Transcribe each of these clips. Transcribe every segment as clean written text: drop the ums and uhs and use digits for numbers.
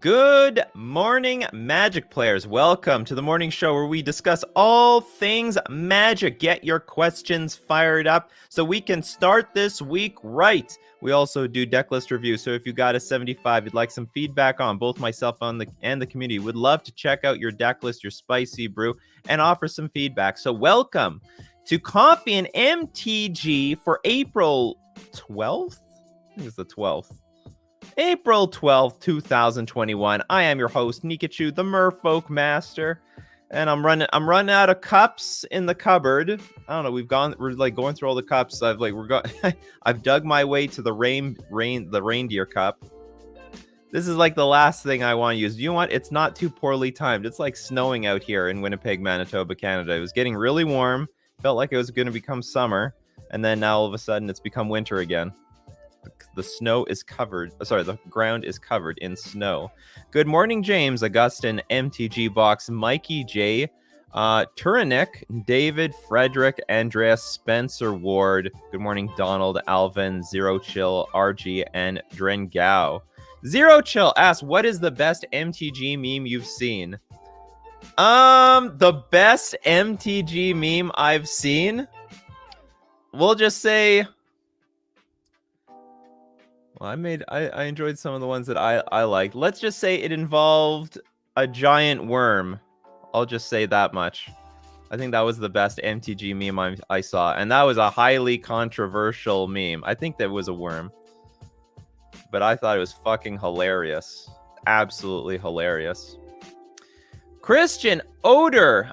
Good morning, Magic players. Welcome to the morning show where we discuss all things Magic. Get your questions fired up so we can start this week right. We also do Decklist reviews, so if you got a 75 you'd like some feedback on, both myself and the community would love to check out your Decklist, your spicy brew, and offer some feedback. So welcome to Coffee and MTG for April 12th? I think it's the 12th. April 12th, 2021. I am your host, Nikachu, the Merfolk Master. And I'm running out of cups in the cupboard. I don't know, we're like going through all the cups. I've dug my way to the reindeer cup. This is like the last thing I want to use. You know what? It's not too poorly timed. It's like snowing out here in Winnipeg, Manitoba, Canada. It was getting really warm. Felt like it was going to become summer. And then now all of a sudden it's become winter again. The snow is covered. The ground is covered in snow. Good morning, James, Augustin, MTG Box, Mikey J, Turanik, David, Frederick, Andreas, Spencer Ward. Good morning, Donald, Alvin, Zero Chill, RG, and Drengao. Zero Chill asks, what is the best MTG meme you've seen? The best MTG meme I've seen? We'll just say... Well, I enjoyed some of the ones that I liked. Let's just say it involved a giant worm. I'll just say that much. I think that was the best MTG meme I saw. And that was a highly controversial meme. I think that was a worm. But I thought it was fucking hilarious. Absolutely hilarious. Christian Oder,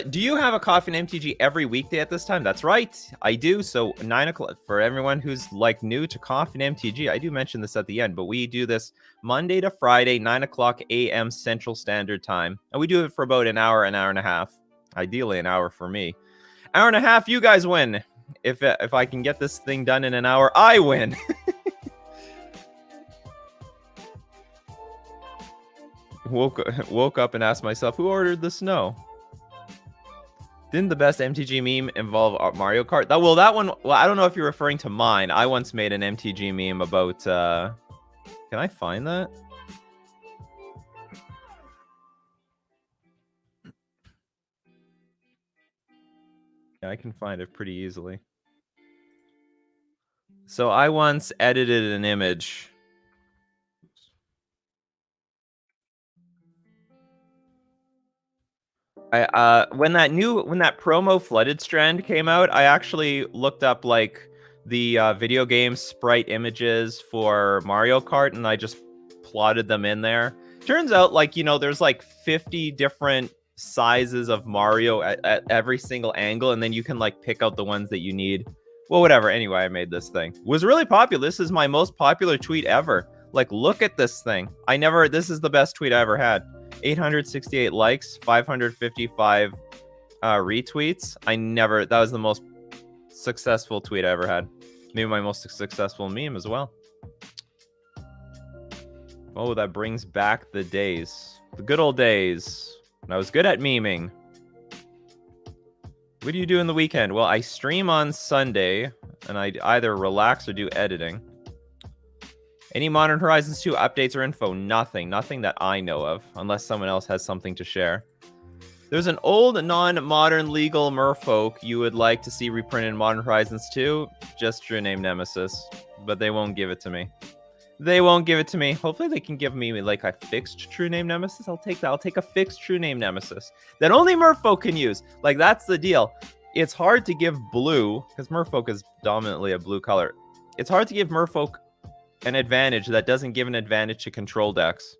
do you have a Coffee and MTG every weekday at this time? That's right, I do. So 9 o'clock for everyone who's like new to Coffee and MTG. I do mention this at the end, but we do this Monday to Friday, 9 o'clock a.m. Central Standard Time, and we do it for about an hour and a half. Ideally, an hour for me. Hour and a half, you guys win. If I can get this thing done in an hour, I win. Woke up and asked myself, who ordered the snow? Didn't the best MTG meme involve Mario Kart? That one, I don't know if you're referring to mine. I once made an MTG meme about, can I find that? Yeah, I can find it pretty easily. So I once edited an image. When that promo Flooded Strand came out, I actually looked up like the video game sprite images for Mario Kart, and I just plotted them in there. Turns out, like, you know, there's like 50 different sizes of Mario at every single angle, and then you can like pick out the ones that you need. Well, whatever. Anyway, I made this thing. It was really popular. This is my most popular tweet ever. Like, look at this thing. This is the best tweet I ever had. 868 likes, 555 retweets. That was the most successful tweet I ever had. Maybe my most successful meme as well. Oh, that brings back the days. The good old days. When I was good at memeing. What do you do in the weekend? Well, I stream on Sunday, and I either relax or do editing. Any Modern Horizons 2 updates or info? Nothing. Nothing that I know of, unless someone else has something to share. There's an old, non-modern legal merfolk you would like to see reprinted in Modern Horizons 2. Just True Name Nemesis. But they won't give it to me. They won't give it to me. Hopefully they can give me like a fixed True Name Nemesis. I'll take that. I'll take a fixed True Name Nemesis that only merfolk can use. Like, that's the deal. It's hard to give blue, because merfolk is dominantly a blue color. It's hard to give merfolk an advantage that doesn't give an advantage to control decks.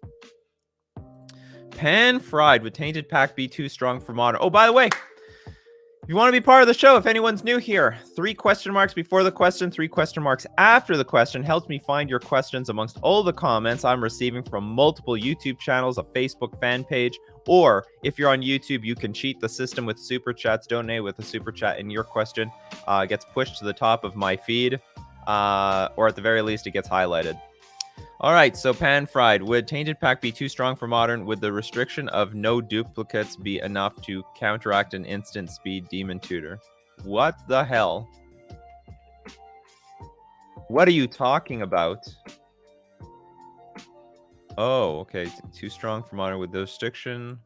Pan fried. Would Tainted Pack be too strong for Modern? Oh, by the way, if you want to be part of the show, if anyone's new here, 3 question marks before the question, 3 question marks after the question helps me find your questions amongst all the comments I'm receiving from multiple YouTube channels, a Facebook fan page, or if you're on YouTube, you can cheat the system with super chats. Donate with a super chat, and your question gets pushed to the top of my feed, or at the very least, it gets highlighted. All right, so Pan Fried. Would Tainted Pack be too strong for Modern? Would the restriction of no duplicates be enough to counteract an instant speed Demon Tutor? What the hell? What are you talking about? Oh, okay. Too strong for modern with jurisdiction.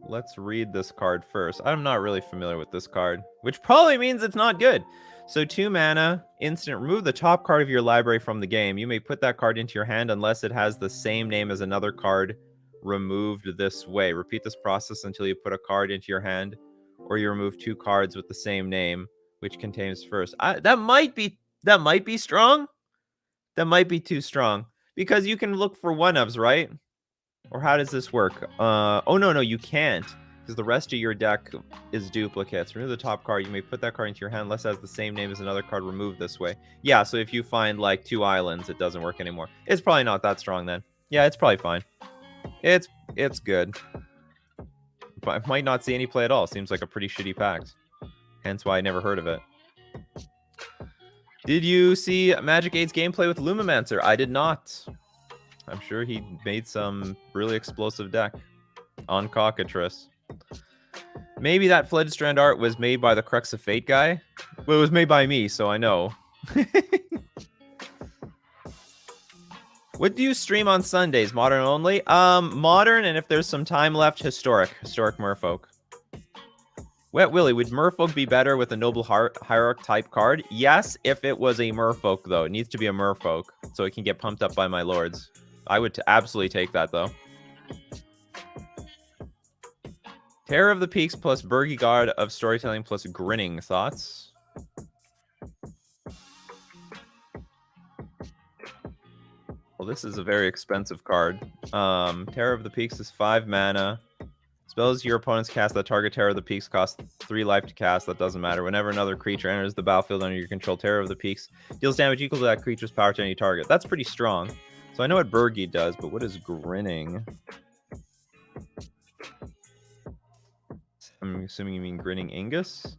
Let's read this card first. I'm not really familiar with this card, which probably means it's not good. So 2 mana, instant, remove the top card of your library from the game. You may put that card into your hand unless it has the same name as another card removed this way. Repeat this process until you put a card into your hand, or you remove 2 cards with the same name, which contains first. That might be strong. That might be too strong, because you can look for one-ofs, right? Or how does this work? Oh, no, you can't, because the rest of your deck is duplicates. Remove the top card. You may put that card into your hand unless it has the same name as another card removed this way. Yeah, so if you find, like, 2 islands, it doesn't work anymore. It's probably not that strong, then. Yeah, it's probably fine. It's good. But I might not see any play at all. Seems like a pretty shitty pact. Hence why I never heard of it. Did you see Magic 8's gameplay with Lumimancer? I did not. I'm sure he made some really explosive deck on Cockatrice. Maybe that Fledstrand art was made by the Crux of Fate guy. Well, it was made by me, so I know. What do you stream on Sundays? Modern only? Modern, and if there's some time left, historic Merfolk. Wet Willie, would Merfolk be better with a Noble Hierarch type card? Yes, if it was a Merfolk, though. It needs to be a Merfolk, so it can get pumped up by my lords. I would absolutely take that, though. Terror of the Peaks plus Burgi God of Storytelling plus Grinning. Thoughts? Well, this is a very expensive card. Terror of the Peaks is 5 mana. Spells your opponent's cast that target Terror of the Peaks cost 3 life to cast. That doesn't matter. Whenever another creature enters the battlefield under your control, Terror of the Peaks deals damage equal to that creature's power to any target. That's pretty strong. So I know what Burgi does, but what is Grinning? I'm assuming you mean Grinning Ingus?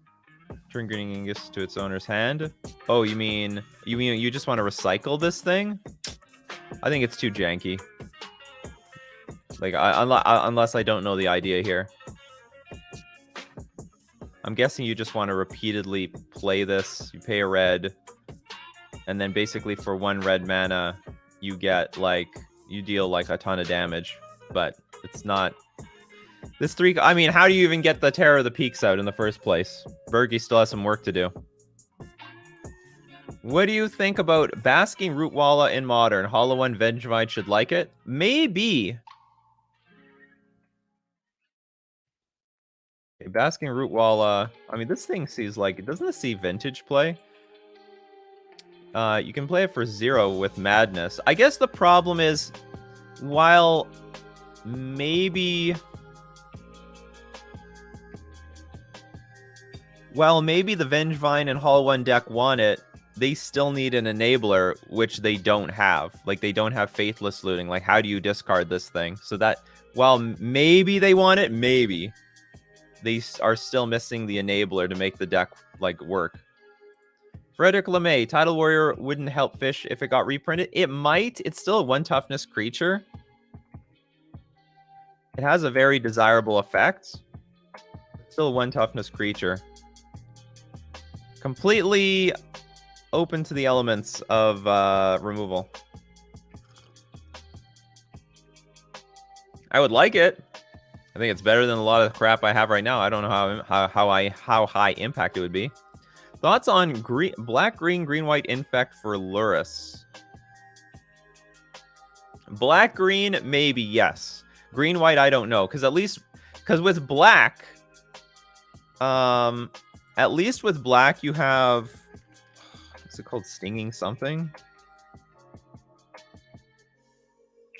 Turn Grinning Ingus to its owner's hand. Oh, you mean you just want to recycle this thing? I think it's too janky. Like, unless I don't know the idea here. I'm guessing you just want to repeatedly play this. You pay a red, and then basically for 1 red mana, you get, like, you deal, like, a ton of damage. But it's not... This 3... I mean, how do you even get the Terror of the Peaks out in the first place? Burgi still has some work to do. What do you think about Basking Rootwalla in Modern? Hollow One Vengevine should like it? Maybe. Okay, Basking Rootwalla... I mean, this thing sees, like... Doesn't this see Vintage play? You can play it for 0 with Madness. I guess the problem is, while maybe the Vengevine and Hollow One deck want it, they still need an enabler, which they don't have. Like, they don't have Faithless Looting. Like, how do you discard this thing? So that, while maybe they want it, maybe they are still missing the enabler to make the deck, like, work. Frederick LeMay, Tidal Warrior wouldn't help fish if it got reprinted. It might. It's still a 1 toughness creature. It has a very desirable effect. It's still a 1 toughness creature. Completely open to the elements of removal. I would like it. I think it's better than a lot of the crap I have right now. I don't know how high impact it would be. Thoughts on black, green, white infect for Lurrus? Black, green, maybe, yes. Green, white, I don't know. Because with black, at least with black, you have, what's it called? Stinging something?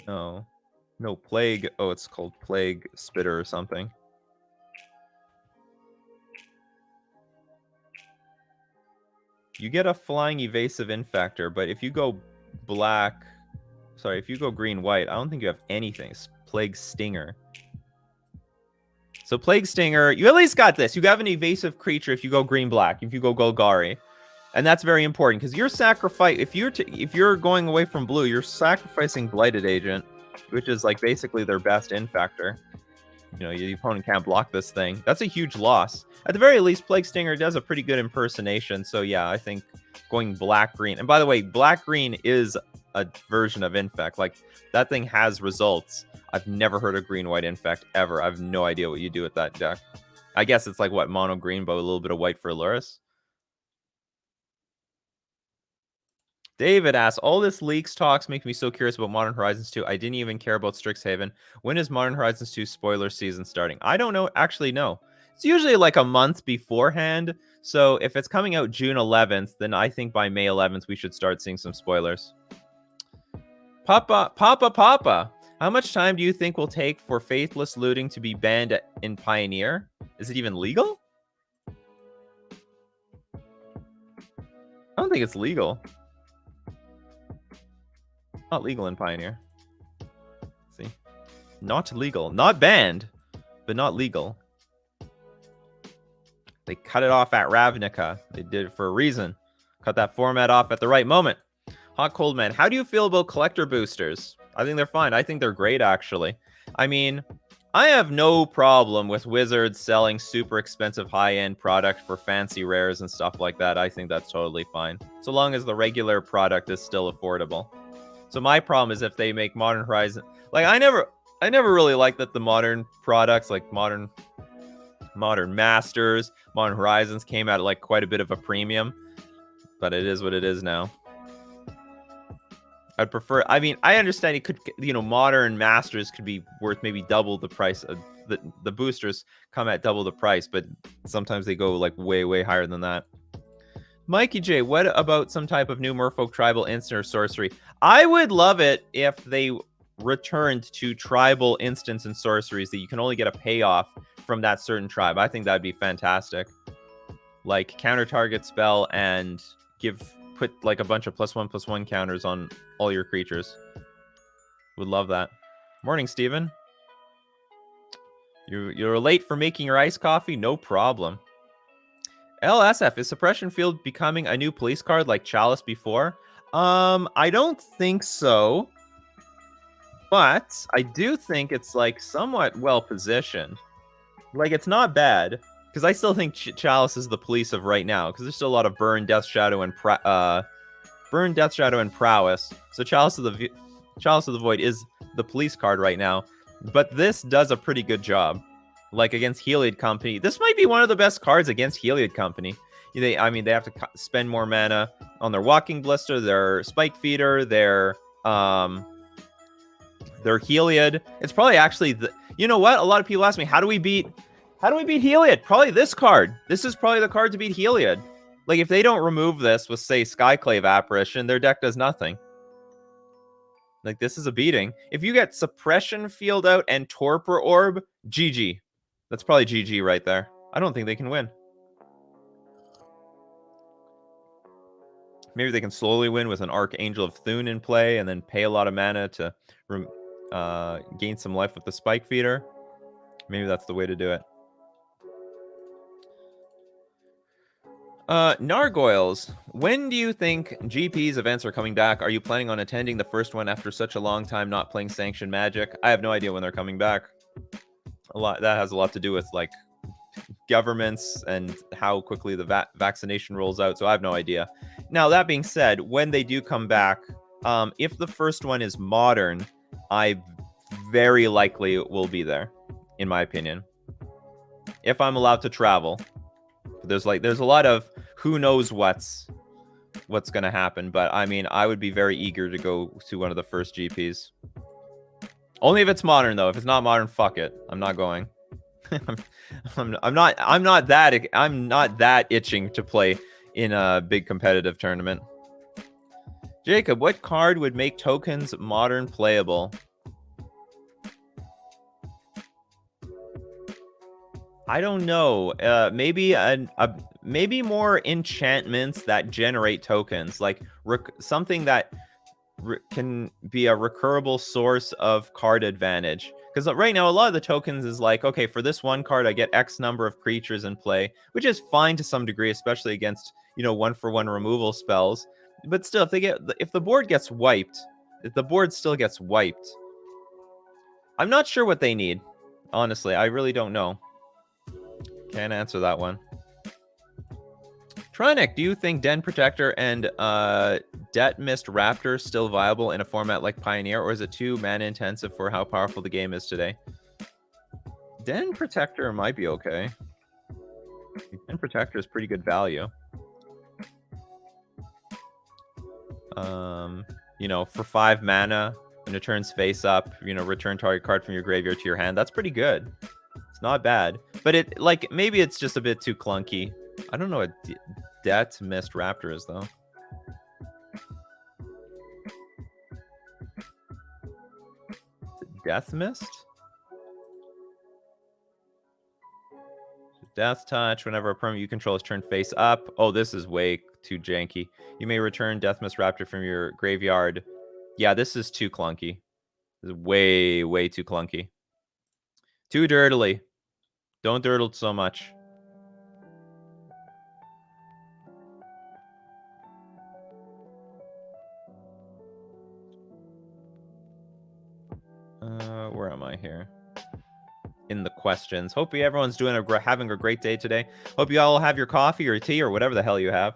No, plague. Oh, it's called Plague Spitter or something. You get a flying evasive infector, but if you go if you go green-white, I don't think you have anything. It's Plague Stinger. So Plague Stinger, you at least got this. You have an evasive creature if you go green-black, if you go Golgari. And that's very important, because if you're going away from blue, you're sacrificing Blighted Agent, which is like basically their best infector. You know, your opponent can't block this thing. That's a huge loss. At the very least, Plague Stinger does a pretty good impersonation. So yeah, I think going black-green. And by the way, black-green is a version of Infect. Like, that thing has results. I've never heard of green-white Infect ever. I have no idea what you do with that deck. I guess it's like, what, mono green, but a little bit of white for Luris? David asks, all this leaks talks make me so curious about Modern Horizons 2. I didn't even care about Strixhaven. When is Modern Horizons 2 spoiler season starting? I don't know. Actually, no. It's usually like a month beforehand. So if it's coming out June 11th, then I think by May 11th, we should start seeing some spoilers. Papa. How much time do you think will take for faithless looting to be banned in Pioneer? Is it even legal? I don't think it's legal. Not legal in Pioneer. See? Not legal. Not banned, but not legal. They cut it off at Ravnica. They did it for a reason. Cut that format off at the right moment. Hot Cold Man, how do you feel about collector boosters? I think they're fine. I think they're great, actually. I mean, I have no problem with Wizards selling super expensive high-end product for fancy rares and stuff like that. I think that's totally fine. So long as the regular product is still affordable. So my problem is if they make Modern Horizon, like I never really liked that the modern products, like modern Masters, Modern Horizons came at like quite a bit of a premium, but it is what it is now. I'd prefer, I mean, I understand it could, you know, Modern Masters could be worth maybe double the price of the boosters come at double the price, but sometimes they go like way higher than that. Mikey J, what about some type of new Merfolk tribal instant or sorcery? I would love it if they returned to tribal instants and sorceries that you can only get a payoff from that certain tribe. I think that'd be fantastic. Like counter target spell and put like a bunch of +1/+1 counters on all your creatures. Would love that. Morning, Steven. You're late for making your iced coffee? No problem. LSF, is Suppression Field becoming a new police card like Chalice before? I don't think so. But I do think it's like somewhat well positioned. Like it's not bad. Because I still think Chalice is the police of right now. Because there's still a lot of Burn, Death Shadow, and Prowess. So Chalice of the Void is the police card right now. But this does a pretty good job. Like against Heliod Company. This might be one of the best cards against Heliod Company. They have to spend more mana on their Walking Blister, their Spike Feeder, their Heliod. It's probably actually you know what? A lot of people ask me, how do we beat Heliod? Probably this card. This is probably the card to beat Heliod. Like if they don't remove this with say Skyclave Apparition, their deck does nothing. Like this is a beating. If you get Suppression Field out and Torpor Orb, GG. That's probably GG right there. I don't think they can win. Maybe they can slowly win with an Archangel of Thune in play and then pay a lot of mana to gain some life with the Spike Feeder. Maybe that's the way to do it. Nargoyles, when do you think GP's events are coming back? Are you planning on attending the first one after such a long time not playing Sanctioned Magic? I have no idea when they're coming back. That has a lot to do with like governments and how quickly the vaccination rolls out, so I have no idea. Now that being said, when they do come back, if the first one is modern, I very likely will be there, in my opinion, if I'm allowed to travel. There's a lot of who knows what's gonna happen, but I mean I would be very eager to go to one of the first GPs. Only if it's modern, though. If it's not modern, fuck it. I'm not going. I'm not that itching to play in a big competitive tournament. Jacob, what card would make tokens modern playable? I don't know. Maybe more enchantments that generate tokens, like something that can be a recurable source of card advantage. Because right now, a lot of the tokens is like, okay, for this one card, I get X number of creatures in play, which is fine to some degree, especially against, you know, 1-for-1 removal spells. But still, if the board gets wiped, if the board still gets wiped, I'm not sure what they need. Honestly, I really don't know. Can't answer that one. Tronic, do you think Den Protector and Debt Mist Raptor still viable in a format like Pioneer, or is it too mana intensive for how powerful the game is today? Den Protector might be okay. Den Protector is pretty good value. You know, for 5 mana, when it turns face up, you know, return target card from your graveyard to your hand. That's pretty good. It's not bad. But it, like, maybe it's just a bit too clunky. I don't know what Debt Mist Raptor is, though. Death Mist? Death Touch. Whenever a permanent you control is turned face up. Oh, this is way too janky. You may return Death Mist Raptor from your graveyard. Yeah, this is too clunky. This is way, way too clunky. Too dirtily. Don't dirtle so much. Where am I here? In the questions. Hope everyone's having a great day today. Hope you all have your coffee or tea or whatever the hell you have.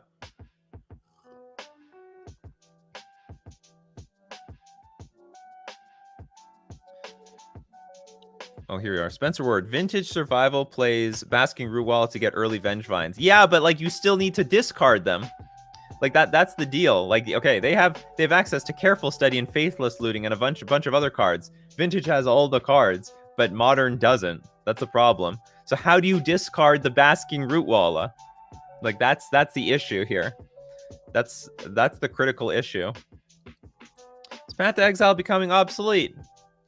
Oh, here we are. Spencer Ward. Vintage Survival plays Basking Root Wall to get early Vengevines. Yeah, but like you still need to discard them. Like that's the deal. Like, okay, they have access to Careful Study and Faithless Looting and a bunch of other cards. Vintage has all the cards, but Modern doesn't. That's a problem. So how do you discard the Basking Root Walla? Like that's the issue here. That's the critical issue. Is Path to Exile becoming obsolete?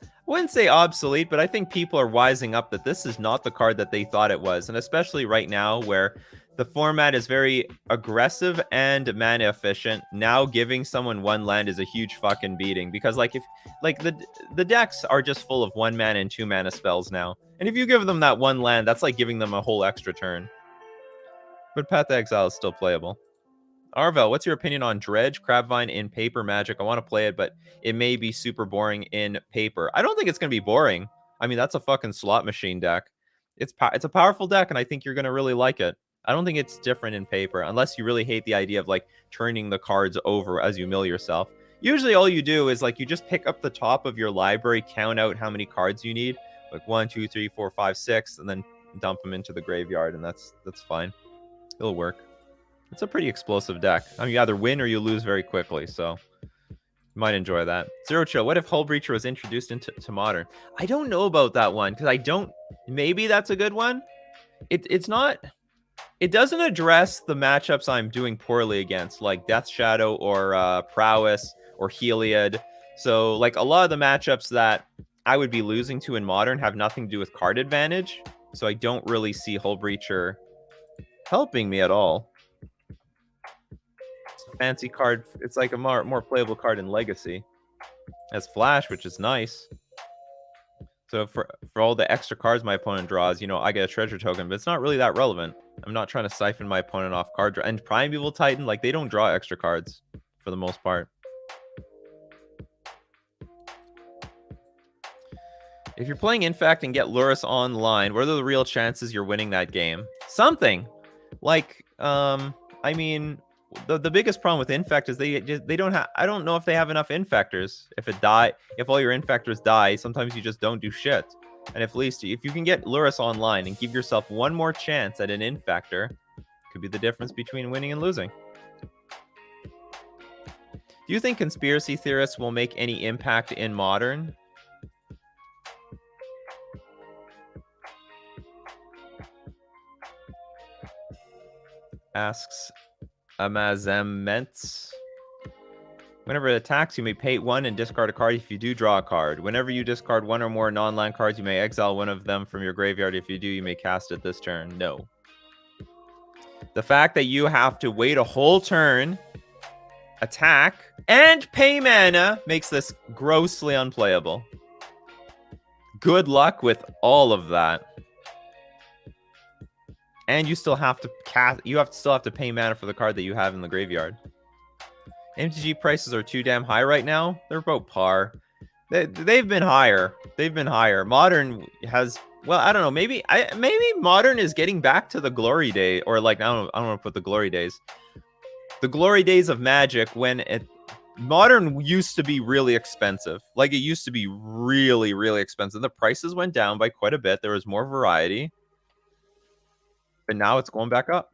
I wouldn't say obsolete, but I think people are wising up that this is not the card that they thought it was, and especially right now where the format is very aggressive and mana efficient. Now giving someone 1 land is a huge fucking beating, because like if like the decks are just full of 1 mana and 2 mana spells now, and if you give them that 1 land, that's like giving them a whole extra turn. But Path to Exile is still playable. Arvel, what's your opinion on Dredge Crabvine in paper Magic? I want to play it, but it may be super boring in paper. I don't think it's going to be boring. I mean, that's a fucking slot machine deck. It's a powerful deck, and I think you're going to really like it. I don't think it's different in paper, unless you really hate the idea of like turning the cards over as you mill yourself. Usually all you do is like you just pick up the top of your library, count out how many cards you need, like 1, 2, 3, 4, 5, 6, and then dump them into the graveyard, and that's fine. It'll work. It's a pretty explosive deck. I mean, you either win or you lose very quickly, so you might enjoy that. Zero Chill, what if Hull Breacher was introduced into Modern? I don't know about that one, because I don't... Maybe that's a good one? It's not... It doesn't address the matchups I'm doing poorly against, like Death Shadow or Prowess or Heliod. So, like, a lot of the matchups that I would be losing to in Modern have nothing to do with card advantage, so I don't really see Hull Breacher helping me at all. Fancy card. It's like a more playable card in Legacy. Has Flash, which is nice. So for all the extra cards my opponent draws, you know, I get a treasure token, but it's not really that relevant. I'm not trying to siphon my opponent off card draw. And Primeval Titan, like, they don't draw extra cards for the most part. If you're playing Infect and get Lurrus online, what are the real chances you're winning that game? Something. Like, I mean... The biggest problem with Infect is they don't have... I don't know if they have enough Infectors. If all your Infectors die, sometimes you just don't do shit. And if you can get Lurrus online and give yourself one more chance at an Infector, could be the difference between winning and losing. Do you think conspiracy theorists will make any impact in Modern? Asks Amazements. Whenever it attacks, you may pay 1 and discard a card if you do draw a card. Whenever you discard 1 or more non-land cards, you may exile one of them from your graveyard. If you do, you may cast it this turn. No. The fact that you have to wait a whole turn, attack, and pay mana makes this grossly unplayable. Good luck with all of that. And you still have to cast. Still have to pay mana for the card that you have in the graveyard. MTG prices are too damn high right now. They're about par. They've been higher. Modern has well, I don't know. Maybe Modern is getting back to the glory day, or like I don't want to put the glory days. The glory days of Magic when Modern used to be really expensive. Like it used to be really, really expensive. The prices went down by quite a bit. There was more variety. But now it's going back up.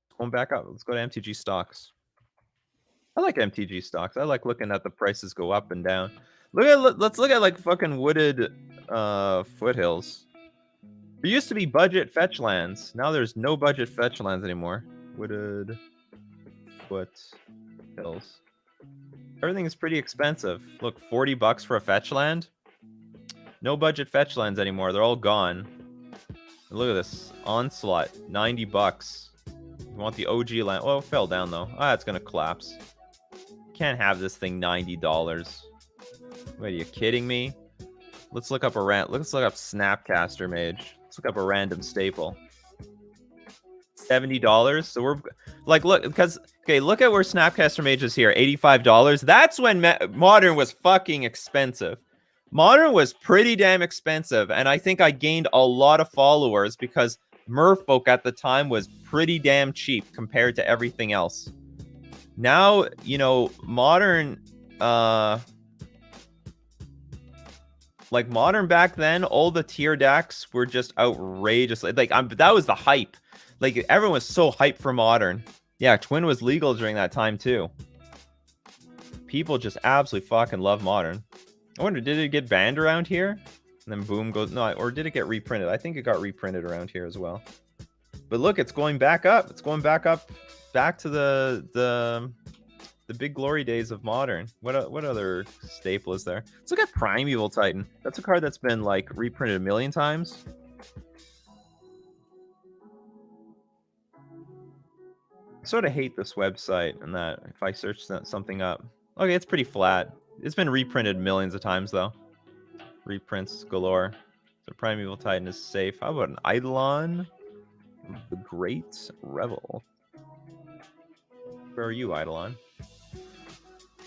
It's going back up. Let's go to MTG Stocks. I like MTG Stocks. I like looking at the prices go up and down. Let's look at like fucking wooded foothills. There used to be budget fetch lands. Now there's no budget fetch lands anymore. Wooded foothills. Everything is pretty expensive. Look, $40 for a fetch land. No budget fetch lands anymore. They're all gone. And look at this. Onslaught, $90. You want the OG land? Oh, it fell down though. Ah, it's gonna collapse. Can't have this thing $90. Wait, are you kidding me? Let's look up let's look up Snapcaster Mage. Let's look up a random staple. $70. So we're like, look, because okay, look at where Snapcaster Mage is here. $85. That's when Modern was fucking expensive. Modern was pretty damn expensive, and I think I gained a lot of followers because Merfolk at the time was pretty damn cheap compared to everything else. Now, you know, Modern, like Modern back then, all the tier decks were just outrageous. Like that was the hype. Like everyone was so hyped for Modern. Yeah, Twin was legal during that time too. People just absolutely fucking love Modern. I wonder, did it get banned around here? And then boom goes, no, or did it get reprinted? I think it got reprinted around here as well. But look, it's going back up. It's going back up, back to the big glory days of Modern. What other staple is there? Let's look at Primeval Titan. That's a card that's been like reprinted a million times. I sort of hate this website and that if I search something up. Okay, it's pretty flat. It's been reprinted millions of times though. Reprints galore. So Primeval Titan is safe. How about an Eidolon? The Great Revel. Where are you, Eidolon?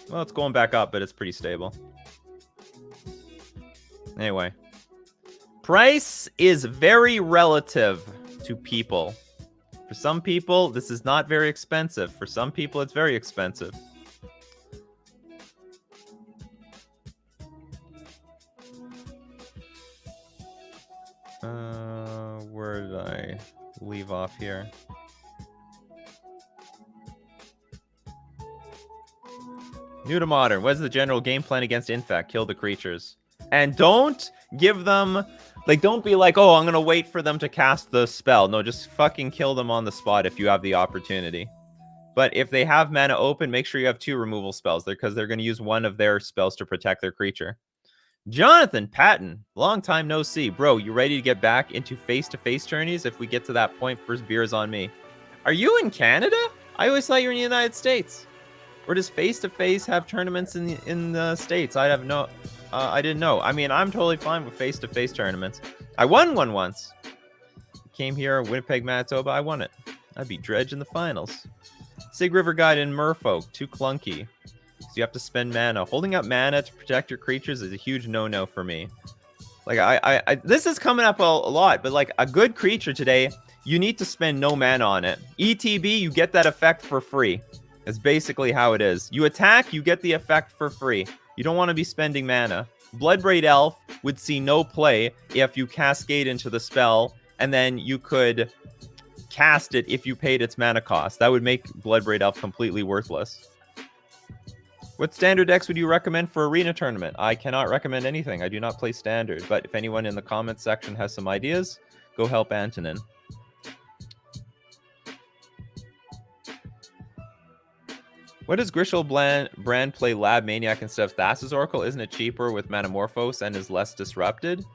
Well, it's going back up, but it's pretty stable. Anyway. Price is very relative to people. For some people, this is not very expensive. For some people, it's very expensive. Where did I leave off here? New to Modern. What is the general game plan against Infect? Kill the creatures. And don't give them... Like, don't be like, oh, I'm going to wait for them to cast the spell. No, just fucking kill them on the spot if you have the opportunity. But if they have mana open, make sure you have 2 removal spells there because they're going to use one of their spells to protect their creature. Jonathan Patton, long time no see. Bro, you ready to get back into face-to-face tourneys? If we get to that point, first beer is on me. Are you in Canada? I always thought you were in the United States. Or does face-to-face have tournaments in the States? I have no... I didn't know. I mean, I'm totally fine with face-to-face tournaments. I won one once. Came here, Winnipeg, Manitoba. I won it. I'd be Dredge in the finals. Sig River Guide in Merfolk. Too clunky. So you have to spend mana. Holding up mana to protect your creatures is a huge no-no for me. Like, I this is coming up a lot, but like a good creature today, you need to spend no mana on it. ETB, you get that effect for free. That's basically how it is. You attack, you get the effect for free. You don't want to be spending mana. Bloodbraid Elf would see no play if you cascade into the spell, and then you could cast it if you paid its mana cost. That would make Bloodbraid Elf completely worthless. What standard decks would you recommend for Arena Tournament? I cannot recommend anything. I do not play standard, but if anyone in the comments section has some ideas, go help Antonin. What does Grishel Brand play Lab Maniac instead of Thassa's Oracle? Isn't it cheaper with Manamorphose and is less disrupted?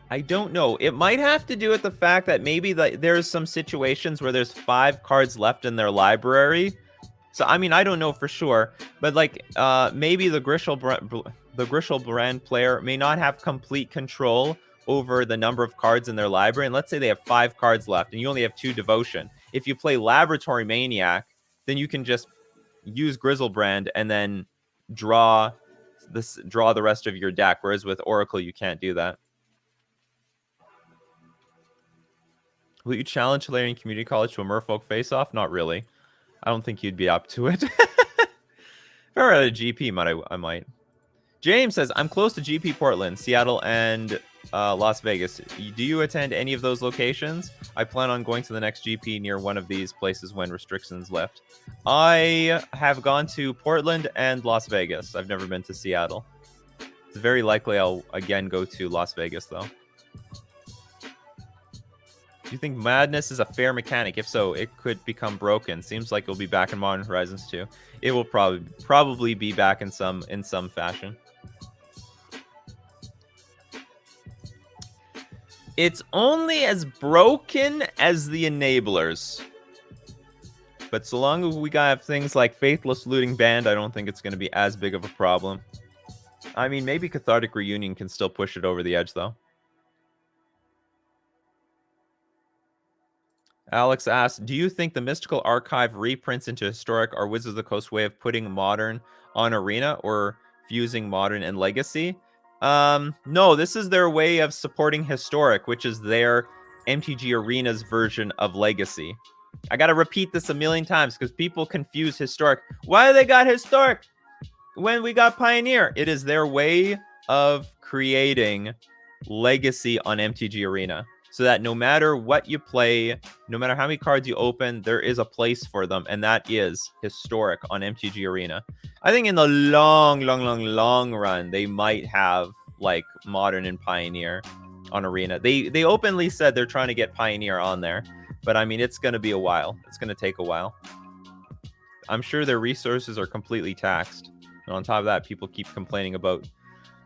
I don't know. It might have to do with the fact that maybe there's some situations where there's 5 cards left in their library. So, I mean, I don't know for sure. But, like, maybe the Grishel Brand player may not have complete control over the number of cards in their library. And let's say they have 5 cards left and you only have 2 Devotion. If you play Laboratory Maniac, then you can just use Grizzlebrand and then draw the rest of your deck, whereas with Oracle you can't do that. Will you challenge Hilarion Community College to a Merfolk face-off? Not really. I don't think you'd be up to it. If I were at a GP, I might. James says, I'm close to GP Portland, Seattle, and Las Vegas. Do you attend any of those locations? I plan on going to the next GP near one of these places when restrictions lift. I have gone to Portland and Las Vegas. I've never been to Seattle. It's very likely I'll again go to Las Vegas, though. Do you think Madness is a fair mechanic? If so, it could become broken. Seems like it'll be back in Modern Horizons 2. It will probably be back in some fashion. It's only as broken as the enablers. But so long as we have things like Faithless Looting Band, I don't think it's going to be as big of a problem. I mean, maybe Cathartic Reunion can still push it over the edge, though. Alex asks, do you think the Mystical Archive reprints into Historic are Wizards of the Coast way of putting Modern on Arena or fusing Modern and Legacy? No, this is their way of supporting Historic, which is their MTG Arena's version of Legacy. I gotta repeat this a million times because people confuse Historic. Why they got Historic when we got Pioneer? It is their way of creating Legacy on MTG Arena, so that no matter what you play, no matter how many cards you open, there is a place for them, and that is Historic on MTG Arena. I think in the long run, they might have like Modern and Pioneer on Arena. They openly said they're trying to get Pioneer on there, but I mean, it's going to be a while. It's going to take a while. I'm sure their resources are completely taxed. And on top of that, people keep complaining about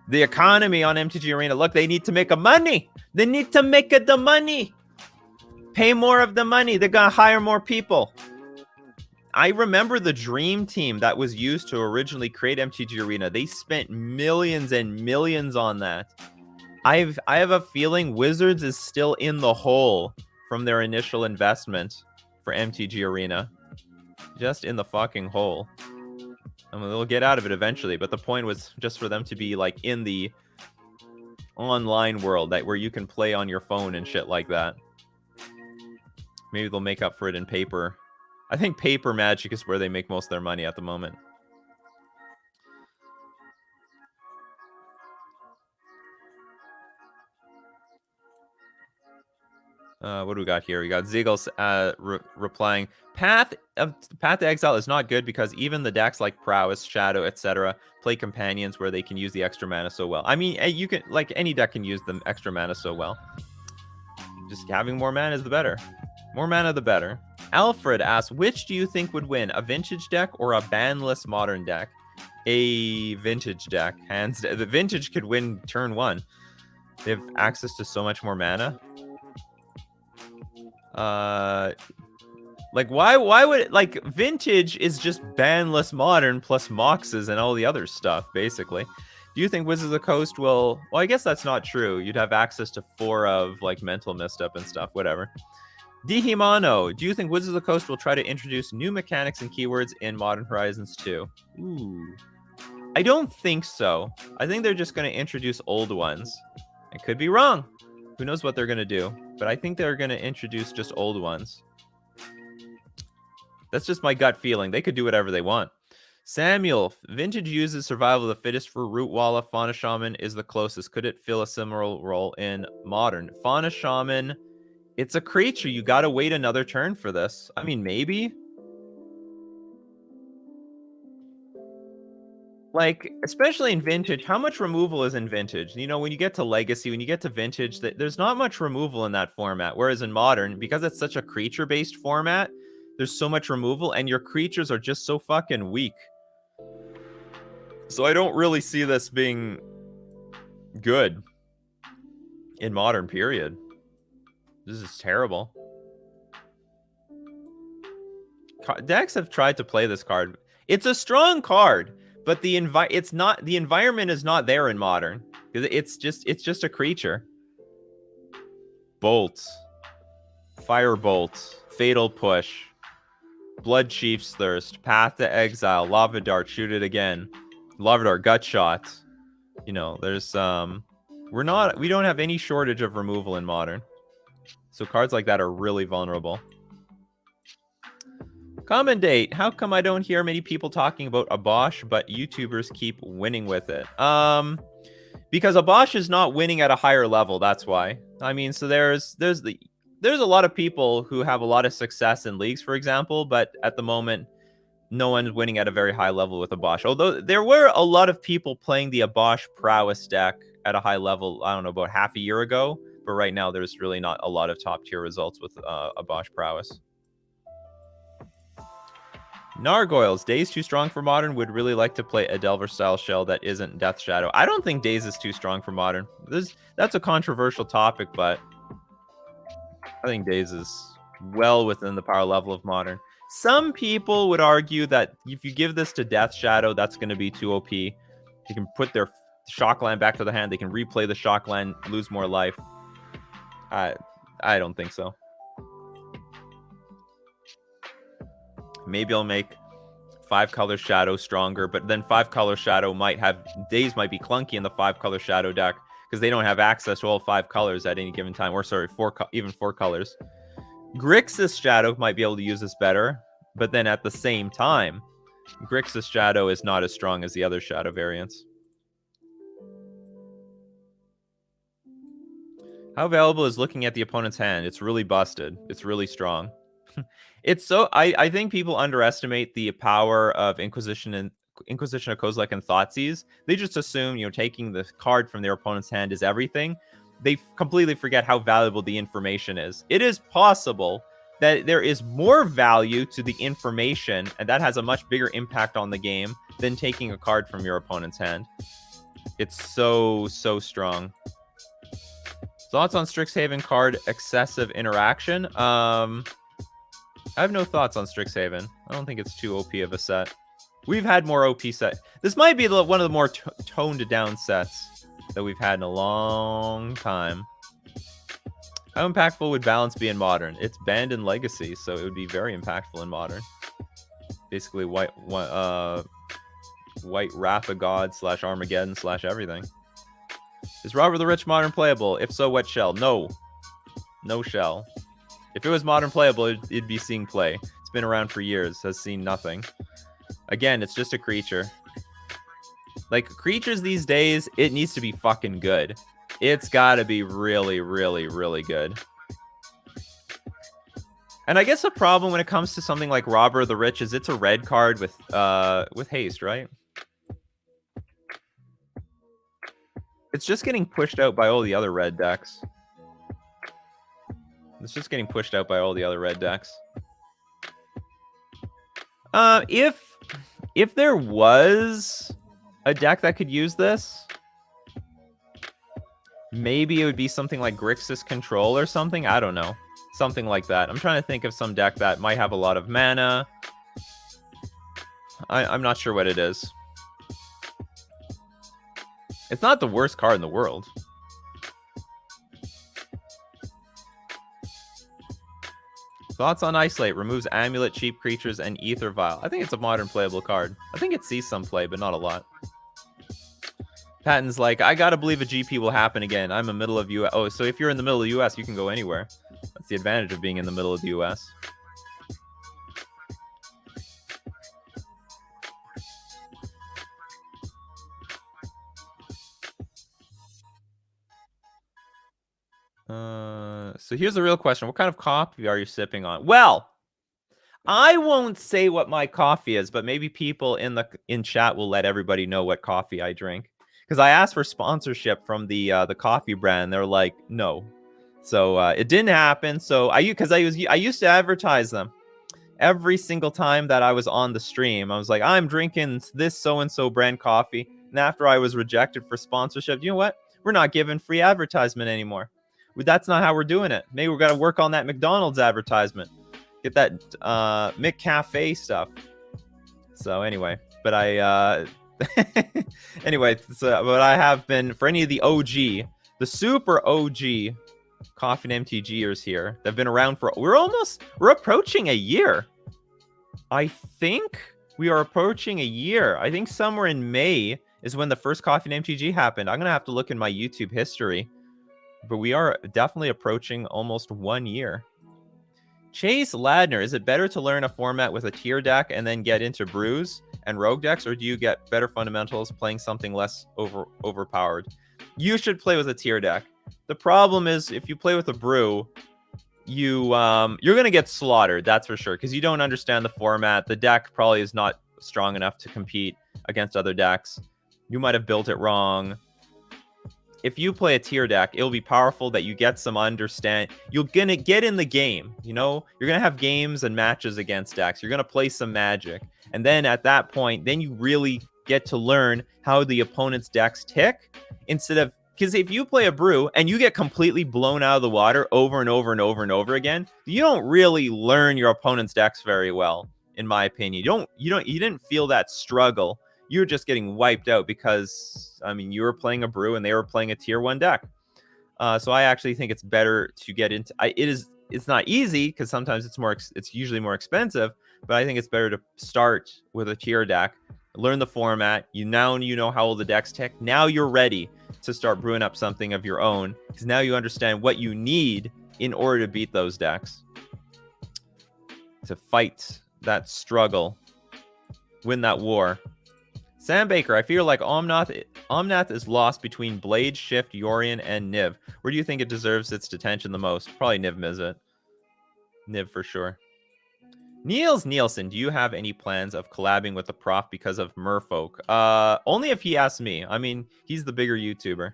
the economy on MTG Arena. Look, they need to make money. They need to make the money. Pay more of the money. They're going to hire more people. I remember the dream team that was used to originally create MTG Arena. They spent millions and millions on that. I have a feeling Wizards is still in the hole from their initial investment for MTG Arena. Just in the fucking hole. I mean, they'll get out of it eventually, but the point was just for them to be like in the online world where you can play on your phone and shit like that. Maybe they'll make up for it in paper. I think paper Magic is where they make most of their money at the moment. What do we got here? We got Ziggles replying, Path to Exile is not good because even the decks like Prowess, Shadow, etc. play companions where they can use the extra mana so well. I mean, you can, like, any deck can use the extra mana so well. Just having more mana is the better. More mana, the better. Alfred asks, which do you think would win, a vintage deck or a banless modern deck? A vintage deck. The vintage could win turn 1. They have access to so much more mana. Like, why would it, like, vintage is just banless modern plus Moxes and all the other stuff, basically. Do you think Wizards of the Coast will... Well, I guess that's not true. You'd have access to 4 of, like, Mental Misstep and stuff, whatever. Dihimano, do you think Wizards of the Coast will try to introduce new mechanics and keywords in Modern Horizons 2? Ooh. I don't think so. I think they're just going to introduce old ones. I could be wrong. Who knows what they're going to do? But I think they're going to introduce just old ones. That's just my gut feeling. They could do whatever they want. Samuel, Vintage uses Survival of the Fittest for Root Walla. Fauna Shaman is the closest. Could it fill a similar role in Modern? Fauna Shaman, it's a creature. You got to wait another turn for this. I mean, maybe. Like, especially in Vintage, how much removal is in Vintage? You know, when you get to Legacy, when you get to Vintage, there's not much removal in that format. Whereas in Modern, because it's such a creature-based format, there's so much removal, and your creatures are just so fucking weak. So I don't really see this being good in Modern, period. This is terrible. Decks have tried to play this card. It's a strong card. But the environment is not there in Modern. It's just a creature. Bolt. Firebolt. Fatal Push. Blood Chief's Thirst, Path to Exile, Lava Dart, Shoot It Again, Lava Dart, Gut Shot. You know, there's we don't have any shortage of removal in Modern. So cards like that are really vulnerable. Commendate, how come I don't hear many people talking about Abosh, but YouTubers keep winning with it? Because Abosh is not winning at a higher level, that's why. I mean, so there's a lot of people who have a lot of success in leagues, for example, but at the moment, no one's winning at a very high level with Abosh. Although there were a lot of people playing the Abosh Prowess deck at a high level, I don't know, about half a year ago. But right now, there's really not a lot of top tier results with Abosh Prowess. Nargoyles, Daze too strong for Modern. Would really like to play a Delver style shell that isn't Death Shadow. I don't think Daze is too strong for Modern. That's a controversial topic, but I think Daze is well within the power level of Modern. Some people would argue that if you give this to Death Shadow, that's going to be too OP. They can put their Shockland back to the hand. They can replay the Shockland, lose more life. I don't think so. Maybe I'll make 5-color Shadow stronger, but then 5-color Shadow Daze might be clunky in the 5-color Shadow deck because they don't have access to all 5 colors at any given time. Or sorry, even 4 colors. Grixis Shadow might be able to use this better, but then at the same time, Grixis Shadow is not as strong as the other Shadow variants. How valuable is looking at the opponent's hand? It's really busted. It's really strong. It's so I think people underestimate the power of Inquisition of Kozilek and Thoughtseize. They just assume, you know, taking the card from their opponent's hand is everything. They completely forget how valuable the information is. It is possible that there is more value to the information, and that has a much bigger impact on the game than taking a card from your opponent's hand. It's so strong. Thoughts on Strixhaven card excessive interaction? I have no thoughts on Strixhaven. I don't think it's too OP of a set. We've had more OP set. This might be one of the more toned down sets that we've had in a long time. How impactful would Balance be in Modern? It's banned in Legacy, so it would be very impactful in Modern. Basically, white Wrath of God / Armageddon / everything. Is Robert the Rich Modern playable? If so, what shell? No. No shell. If it was Modern playable, it'd be seeing play. It's been around for years, has seen nothing. Again, it's just a creature. Like, creatures these days, it needs to be fucking good. It's gotta be really, really, really good. And I guess the problem when it comes to something like Robber the Rich is it's a red card with haste, right? It's just getting pushed out by all the other red decks. It's just getting pushed out by all the other red decks. If there was a deck that could use this, maybe it would be something like Grixis Control or something. I don't know. Something like that. I'm trying to think of some deck that might have a lot of mana. I'm not sure what it is. It's not the worst card in the world. Thoughts on Isolate? Removes Amulet, Cheap Creatures, and Ether Vial. I think it's a Modern playable card. I think it sees some play, but not a lot. Patton's like, I gotta believe a GP will happen again. I'm in the middle of US. Oh, so if you're in the middle of the US, you can go anywhere. That's the advantage of being in the middle of the US. So here's the real question. What kind of coffee are you sipping on? Well, I won't say what my coffee is, but maybe people in chat will let everybody know what coffee I drink. Because I asked for sponsorship from the coffee brand. They're like, no. So it didn't happen. So I used to advertise them every single time that I was on the stream. I was like, I'm drinking this so-and-so brand coffee. And after I was rejected for sponsorship, you know what? We're not giving free advertisement anymore. That's not how we're doing it. Maybe we've got to work on that McDonald's advertisement. Get that McCafe stuff. So anyway, but I but I have been, for any of the OG, the super OG Coffee and MTGers here that have been around for, we're approaching a year. I think we are approaching a year. I think somewhere in May is when the first Coffee and MTG happened. I'm going to have to look in my YouTube history. But we are definitely approaching almost 1 year. Chase Ladner, is it better to learn a format with a tier deck and then get into brews and rogue decks, or do you get better fundamentals playing something less overpowered? You should play with a tier deck. The problem is if you play with a brew, you're gonna get slaughtered, that's for sure, because you don't understand the format. The deck probably is not strong enough to compete against other decks. You might have built it wrong. If you play a tier deck, it'll be powerful that you get some understand. You're gonna get in the game, you know? You're gonna have games and matches against decks. You're gonna play some Magic. And then at that point, then you really get to learn how the opponent's decks tick instead of, because if you play a brew and you get completely blown out of the water over and over and over and over again, you don't really learn your opponent's decks very well, in my opinion. You didn't feel that struggle. You're just getting wiped out because, I mean, you were playing a brew and they were playing a tier 1 deck. So I actually think it's better to get into. It's not easy because sometimes it's usually more expensive, but I think it's better to start with a tier deck, learn the format. You know how all the decks tick. Now you're ready to start brewing up something of your own because now you understand what you need in order to beat those decks, to fight that struggle, win that war. Sam Baker, I feel like Omnath is lost between Blade, Shift, Yorion, and Niv. Where do you think it deserves its attention the most? Probably Niv Mizzet. Niv for sure. Niels Nielsen, do you have any plans of collabing with the prof because of Merfolk? Only if he asks me. I mean, he's the bigger YouTuber.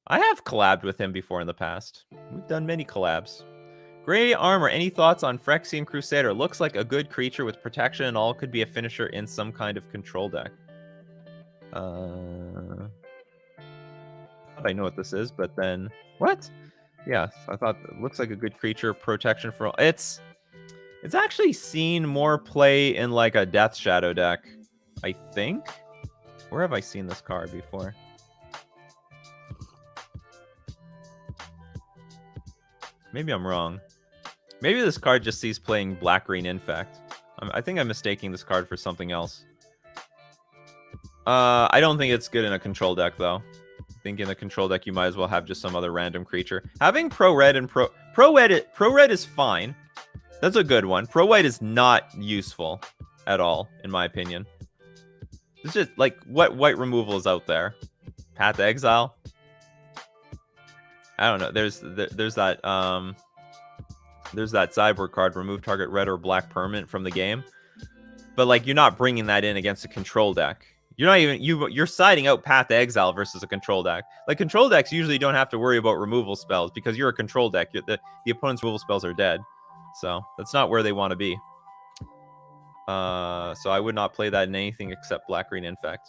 I have collabed with him before in the past. We've done many collabs. Gray Armor, any thoughts on Phyrexian Crusader? Looks like a good creature with protection and all, could be a finisher in some kind of control deck. I know what this is, but then... What? Yes, I thought it looks like a good creature, protection for all. It's actually seen more play in like a Death Shadow deck, I think. Where have I seen this card before? Maybe I'm wrong. Maybe this card just sees playing Black-Green Infect. I think I'm mistaking this card for something else. I don't think it's good in a control deck, though. I think in a control deck, you might as well have just some other random creature. Having Pro-Red and Pro-Red is fine. That's a good one. Pro-White is not useful at all, in my opinion. It's just, like, what white removal is out there? Path to Exile? I don't know. There's that sideboard card, remove target red or black permanent from the game. But like you're not bringing that in against a control deck. You're not even you're siding out Path to Exile versus a control deck. Like control decks usually don't have to worry about removal spells because you're a control deck. The opponent's removal spells are dead. So that's not where they want to be. So I would not play that in anything except Black-Green Infect.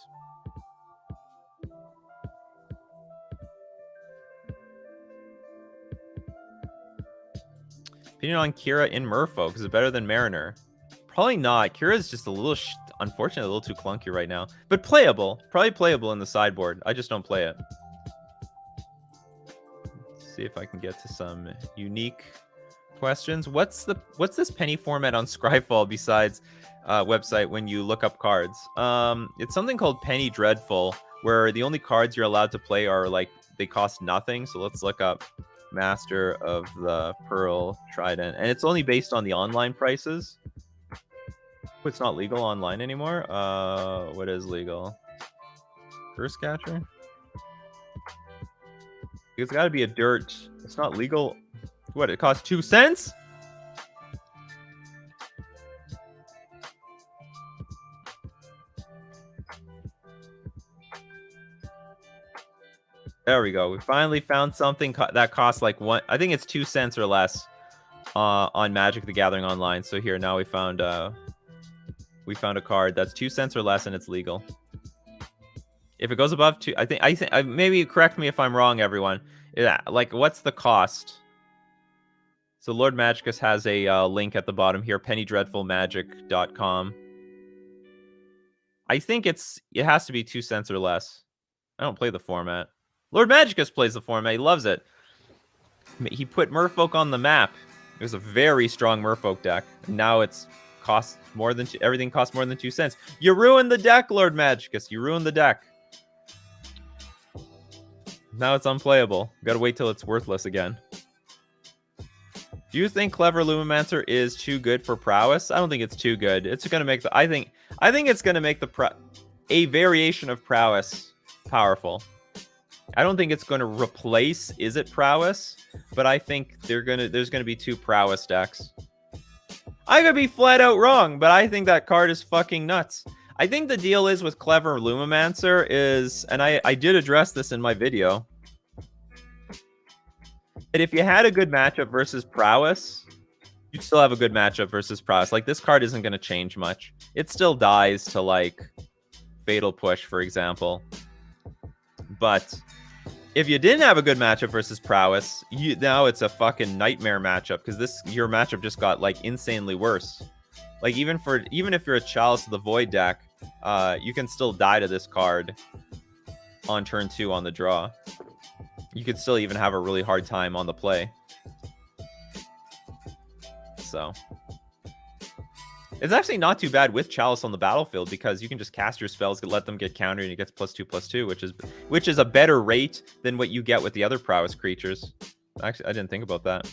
Opinion on Kira in Merfolk. Is it better than Mariner? Probably not. Kira is just a little, unfortunately, a little too clunky right now. But playable. Probably playable in the sideboard. I just don't play it. Let's see if I can get to some unique questions. What's this penny format on Scryfall besides website when you look up cards? It's something called Penny Dreadful, where the only cards you're allowed to play are like they cost nothing. So let's look up Master of the Pearl Trident, and it's only based on the online prices. It's not legal online anymore. What is legal? Curse Catcher? It's got to be a dirt. It's not legal. What, it costs 2 cents? There we go. We finally found something that costs like one. I think it's 2 cents or less on Magic the Gathering Online. So here now we found a card that's 2 cents or less and it's legal. If it goes above 2, I think maybe correct me if I'm wrong, everyone. Yeah, like what's the cost? So Lord Magicus has a link at the bottom here, pennydreadfulmagic.com. I think it has to be 2 cents or less. I don't play the format. Lord Magicus plays the format. He loves it. He put Merfolk on the map. It was a very strong Merfolk deck. Now it's costs more than everything costs more than 2 cents. You ruined the deck, Lord Magicus. You ruined the deck. Now it's unplayable. Gotta wait till it's worthless again. Do you think Clever Lumimancer is too good for prowess? I don't think it's too good. It's gonna make the I think it's gonna make a variation of prowess powerful. I don't think it's gonna replace Is It Prowess, but I think there's gonna be 2 prowess decks. I could be flat out wrong, but I think that card is fucking nuts. I think the deal is with Clever Lumimancer is, and I did address this in my video, that if you had a good matchup versus prowess, you'd still have a good matchup versus prowess. Like, this card isn't going to change much. It still dies to, like, Fatal Push, for example. But if you didn't have a good matchup versus prowess, now it's a fucking nightmare matchup, because your matchup just got, like, insanely worse. Like, even if you're a Chalice of the Void deck, you can still die to this card on turn 2 on the draw. You could still even have a really hard time on the play. So it's actually not too bad with Chalice on the battlefield, because you can just cast your spells, let them get countered, and it gets +2/+2, which is a better rate than what you get with the other prowess creatures. Actually, I didn't think about that.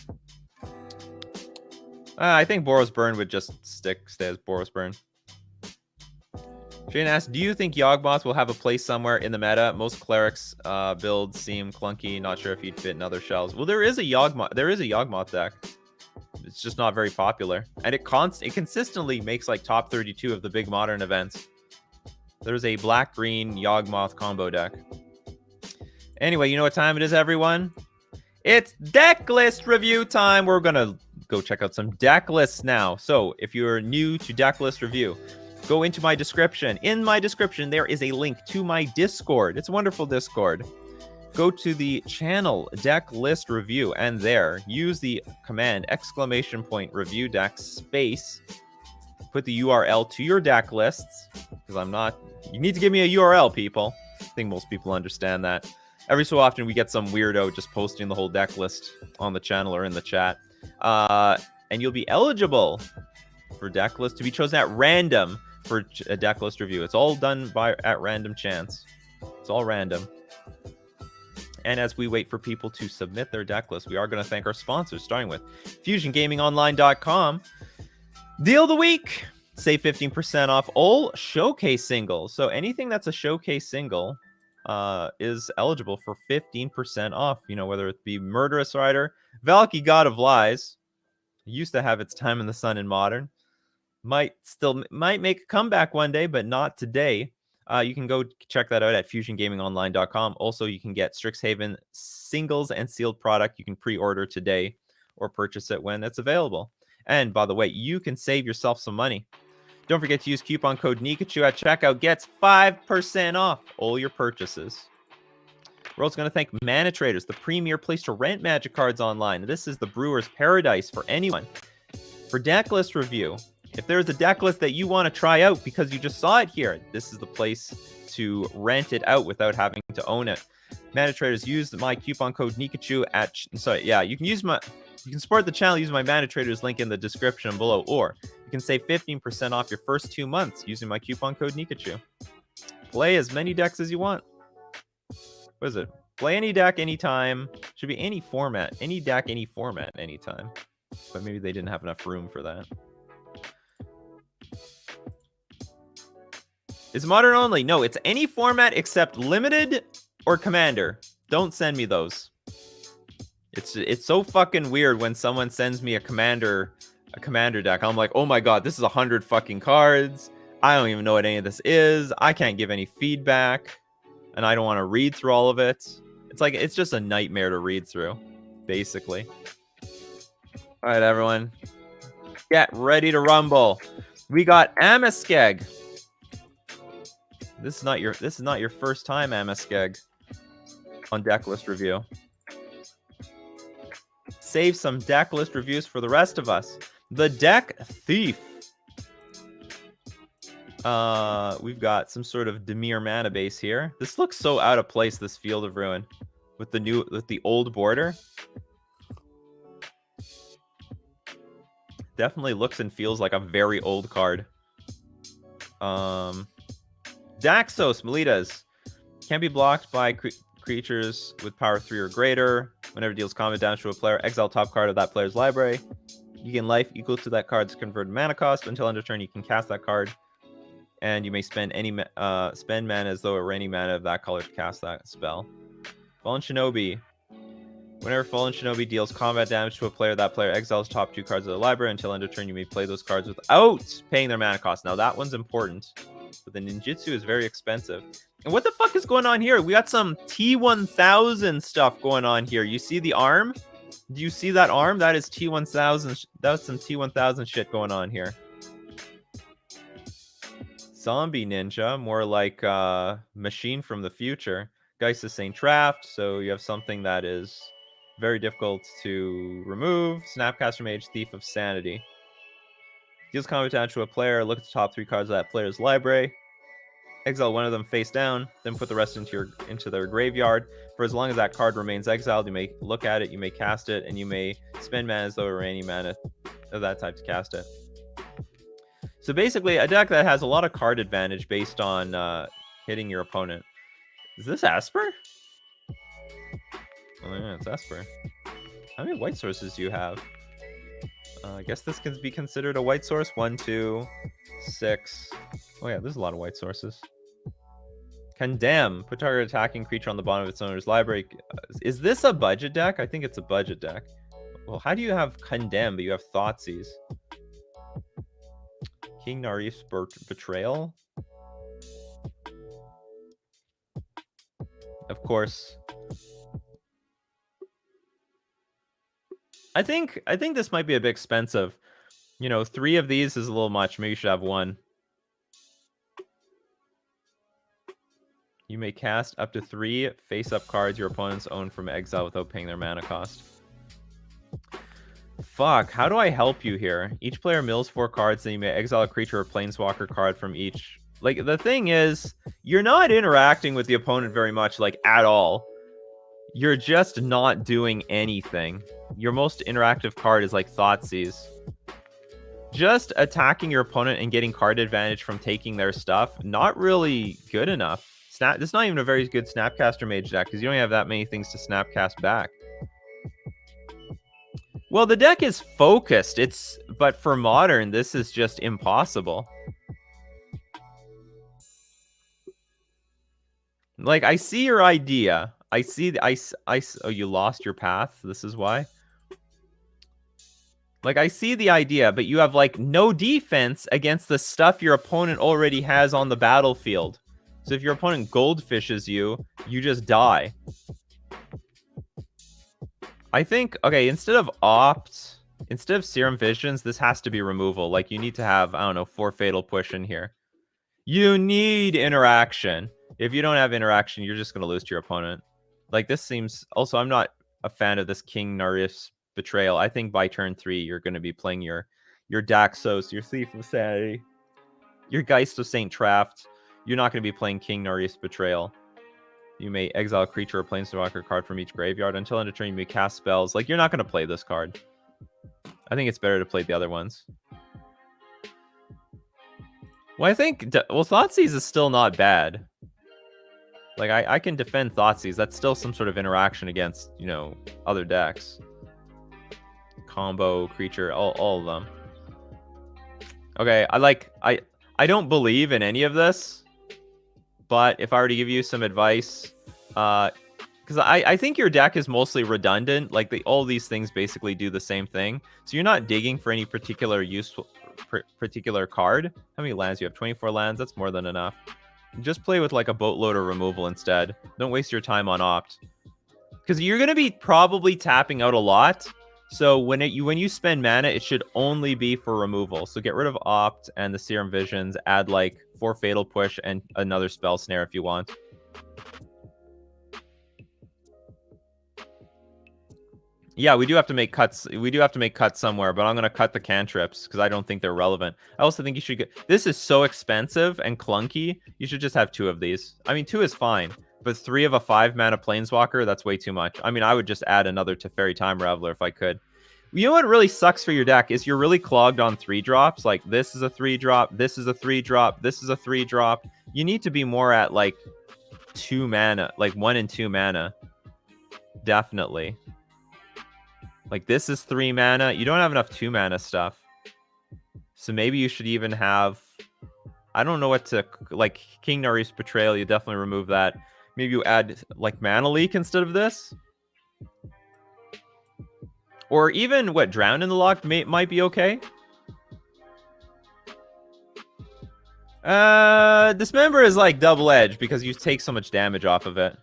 I think Boros Burn would just stay as Boros Burn. Shane asks, do you think Yogbots will have a place somewhere in the meta? Most clerics builds seem clunky. Not sure if he'd fit in other shells. Well, there is a Yogmoth deck. It's just not very popular, and it consistently makes like top 32 of the big modern events. There's a black-green Yogmoth combo deck. Anyway, you know what time it is, everyone? It's Decklist review time. We're gonna go check out some deck lists now. So if you're new to Decklist review, go into my description. In my description, there is a link to my Discord. It's a wonderful Discord. Go to the channel Decklist review, and there use the command !review deck space. Put the URL to your deck lists, because you need to give me a URL, people. I think most people understand that. Every so often we get some weirdo just posting the whole deck list on the channel or in the chat. And you'll be eligible for deck list to be chosen at random for a deck list review. It's all done at random chance. It's all random. And as we wait for people to submit their deck list, we are going to thank our sponsors, starting with FusionGamingOnline.com. Deal of the week. Save 15% off all showcase singles. So anything that's a showcase single is eligible for 15% off. You know, whether it be Murderous Rider, Valky, God of Lies, used to have its time in the sun in Modern. Might make a comeback one day, but not today. You can go check that out at FusionGamingOnline.com. Also, you can get Strixhaven singles and sealed product. You can pre-order today or purchase it when it's available. And by the way, you can save yourself some money. Don't forget to use coupon code Nikachu at checkout. Gets 5% off all your purchases. We're also going to thank Mana Traders, the premier place to rent Magic cards online. This is the brewer's paradise for anyone. For decklist review, if there's a deck list that you want to try out because you just saw it here, this is the place to rent it out without having to own it. Mana Traders, use my coupon code Nikachu at... you can support the channel using my Mana Traders link in the description below, or you can save 15% off your first 2 months using my coupon code Nikachu. Play as many decks as you want. What is it? Play any deck, anytime. Should be any format. Any deck, any format, anytime. But maybe they didn't have enough room for that. It's Modern only. No, it's any format except Limited or Commander. Don't send me those. It's so fucking weird when someone sends me a commander deck. I'm like, oh my god, this is 100 fucking cards. I don't even know what any of this is. I can't give any feedback, and I don't want to read through all of it. It's just a nightmare to read through, basically. All right, everyone, get ready to rumble. We got Amaskeg. This is not your first time, Amaskeg, on Decklist review. Save some deck list reviews for the rest of us. The Deck Thief. We've got some sort of Dimir mana base here. This looks so out of place, this Field of Ruin, with the old border. Definitely looks and feels like a very old card. Daxos, Melitas. Can't be blocked by creatures with power 3 or greater. Whenever it deals combat damage to a player, exile top card of that player's library. You gain life equal to that card's converted mana cost. Until end of turn, you can cast that card. And you may spend any spend mana as though it were any mana of that color to cast that spell. Fallen Shinobi. Whenever Fallen Shinobi deals combat damage to a player, that player exiles top 2 cards of the library. Until end of turn, you may play those cards without paying their mana cost. Now, that one's important. But the ninjutsu is very expensive. And what the fuck is going on here? We got some T1000 stuff going on here. You see the arm? Do you see that arm? That is T1000. That was some T1000 shit going on here. Zombie Ninja, more like Machine from the Future. Geist of Saint Traft, so you have something that is very difficult to remove. Snapcaster Mage, Thief of Sanity. Deals combat damage to a player. Look at the top 3 cards of that player's library. Exile one of them face down, then put the rest into their graveyard. For as long as that card remains exiled, you may look at it, you may cast it, and you may spend mana as though it were any mana of that type to cast it. So basically, a deck that has a lot of card advantage based on hitting your opponent. Is this Esper? Oh yeah, it's Esper. How many white sources do you have? I guess this can be considered a white source. 1, 2, 6. Oh yeah, there's a lot of white sources. Condemn. Put target attacking creature on the bottom of its owner's library. Is this a budget deck? I think it's a budget deck. Well, how do you have Condemn, but you have Thoughtseize? King Narif's Betrayal? Of course. I think this might be a bit expensive. You know, 3 of these is a little much. Maybe you should have 1. You may cast up to 3 face-up cards your opponents own from exile without paying their mana cost. Fuck, how do I help you here? Each player mills 4 cards, then you may exile a creature or planeswalker card from each. Like, the thing is, you're not interacting with the opponent very much, like, at all. You're just not doing anything. Your most interactive card is, like, Thoughtseize. Just attacking your opponent and getting card advantage from taking their stuff, not really good enough. This is not even a very good Snapcaster Mage deck, because you don't have that many things to Snapcast back. Well, the deck is focused. But for Modern, this is just impossible. Like, I see your idea. I see the oh, you lost your path. This is why. Like, I see the idea, but you have, like, no defense against the stuff your opponent already has on the battlefield. So if your opponent goldfishes you, you just die. I think, okay, instead of Serum Visions, this has to be removal. Like, you need to have, I don't know, 4 Fatal Push in here. You need interaction. If you don't have interaction, you're just going to lose to your opponent. Like, this seems... Also, I'm not a fan of this King Narif's Betrayal. I think by turn 3, you're going to be playing your Daxos, your Thief of Sanity, your Geist of Saint Traft. You're not going to be playing King Narif's Betrayal. You may exile a creature or planeswalker card from each graveyard. Until end of turn, you may cast spells. Like, you're not going to play this card. I think it's better to play the other ones. Well, I think... Well, Thoughtseize is still not bad. Like, I can defend Thoughtseize. That's still some sort of interaction against, you know, other decks. Combo, creature, all of them. Okay, I don't believe in any of this. But if I were to give you some advice, because I think your deck is mostly redundant. Like, all these things basically do the same thing. So you're not digging for any particular card. How many lands do you have? 24 lands? That's more than enough. Just play with, like, a boatload of removal instead. Don't waste your time on Opt. Because you're going to be probably tapping out a lot. So when you spend mana, it should only be for removal. So get rid of Opt and the Serum Visions. Add, like, 4 Fatal Push and another Spell Snare if you want. Yeah, we do have to make cuts. We do have to make cuts somewhere, but I'm going to cut the cantrips because I don't think they're relevant. I also think you should get... This is so expensive and clunky. You should just have 2 of these. I mean, 2 is fine, but 3 of a 5-mana Planeswalker, that's way too much. I mean, I would just add another Teferi Time Raveler if I could. You know what really sucks for your deck is you're really clogged on 3-drops. Like, this is a 3-drop, this is a 3-drop, this is a 3-drop. You need to be more at, like, 2 mana, like 1 and 2 mana. Definitely. Like, this is 3 mana. You don't have enough 2 mana stuff. So maybe you should even have... I don't know what to... Like, King Nari's Betrayal, you definitely remove that. Maybe you add, like, Mana Leak instead of this. Or even, what, Drown in the Loch might be okay. Dismember is, like, double-edged because you take so much damage off of it.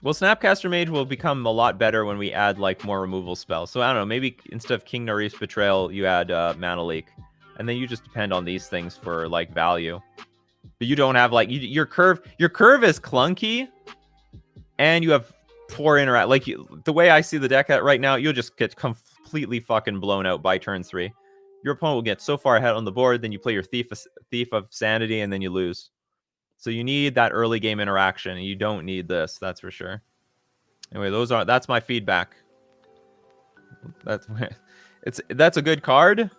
Well, Snapcaster Mage will become a lot better when we add, like, more removal spells. So, I don't know, maybe instead of King Nari's Betrayal, you add Mana Leak. And then you just depend on these things for, like, value. But you don't have, like, your curve is clunky, and you have poor interact. Like, the way I see the deck at right now, you'll just get completely fucking blown out by turn 3. Your opponent will get so far ahead on the board, then you play your Thief of Sanity, and then you lose. So you need that early game interaction, and you don't need this, that's for sure. Anyway, that's my feedback. That's a good card,